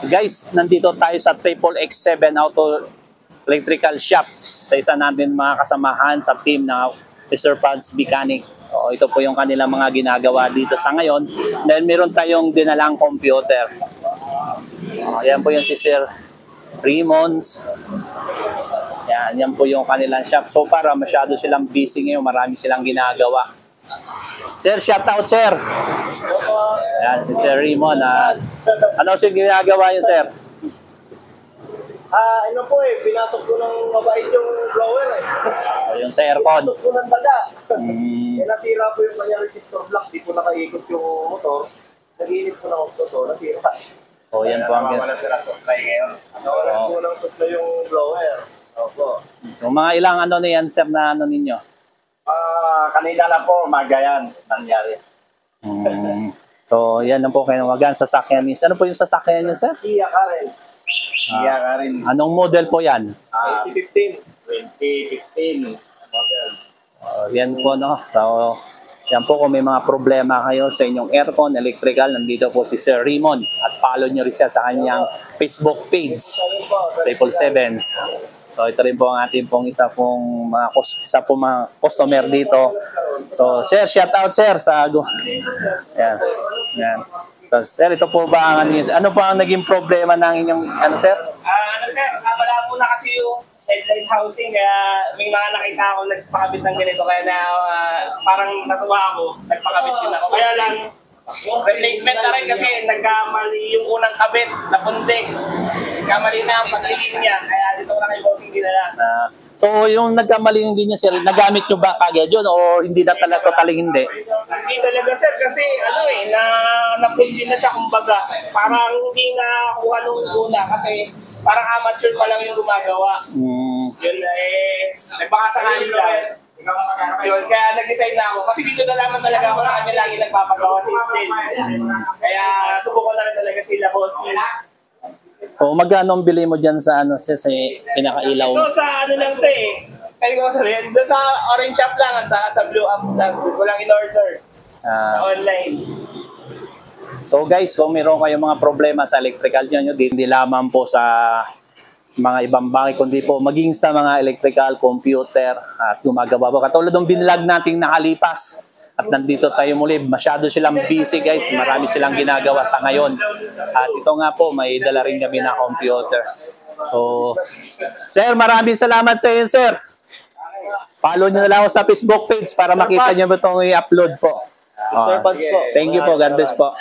Guys, nandito tayo sa Triple X7 Auto Electrical Shop sa isa natin mga kasamahan sa team na Mr. Franz Mechanic. O, ito po yung kanilang mga ginagawa dito sa ngayon. Then meron tayong dinalang computer. Yan po yung si Sir Raymond's. Yan po yung kanilang shop. So far, masyado silang busy ngayon. Marami silang ginagawa. Sir, shout out, sir. Yan, si Sir Raymond. Ano siya ginagawa yun, sir? Ano po pinasok ko ng mabait yung blower Yung sa aircon. Pinasok ko ng daga. Nasira po yung kanyang resistor block. Di po nakaikot yung motor. Nag-iinit po ng auto, nasira. Yan po ang wala sila supply ngayon. Wala po ng supply yung blower. Opo. So, mga ilang ano na yan, sir, na ano ninyo? Kanina lang po, magayan nangyari. So, yan lang po kayo nawagan sa sasakyan niya. Ano po yung sasakyan niya, sir? Kia Carens. Kia Carens. Anong model po yan? 2015 model. Yan po, no? So, yan po kung may mga problema kayo sa inyong aircon, electrical, nandito po si Sir Raymond. At follow nyo rin siya sa kanyang Facebook page, 777. So, ito rin po ang ating pong isa pong mga customer dito. So, sir, shout out, sir, sa yan. Yan. So, sir, ito po ba ang ano po ang naging problema ng inyong sir? Sir, wala po na kasi yung headlight housing, kaya may mga nakita ako nagpakabit ng ganito, kaya na parang natuwa ako, nagpakabit din ako. Kaya lang, replacement na rin kasi nagkamali yung unang kabit na puntik. Nagkamali na ang pag-iling niya, kaya dito ko na kay bossing dinala. So, yung nagkamali din niya, sir, nagamit nyo ba kagad yun o hindi na talaga totaling hindi? Hindi talaga, sir, kasi napunti na siya kumbaga. Parang hindi na kuha nung una kasi parang amateur pa lang yung gumagawa. Yun nagbakasakali lang. Yun, kaya nag-decide na ako. Kasi dito na naman talaga ako sa kanya lagi nagpapagawa si Steve. Kaya subukan na rin talaga sila bossing. So, magkano ang bili mo dyan sa sa pinakailaw? Ito sa lang ito Kaya ko sabihin, doon sa orange shop lang at sa blue up lang. Walang in-order. Sa online. So guys, kung meron kayong mga problema sa electrical nyo, hindi lamang po sa mga ibang bagay, kundi po maging sa mga electrical, computer, at gumagawa po. Katulad ng binlag nating nakalipas. At nandito tayo muli. Masyado silang busy, guys. Marami silang ginagawa sa ngayon. At ito nga po, may dala rin kami na computer. So, sir, maraming salamat sa iyo, sir. Follow nyo na lang ako sa Facebook page para makita nyo ba itong i-upload po. Sir Franz po. Thank you po. God bless po.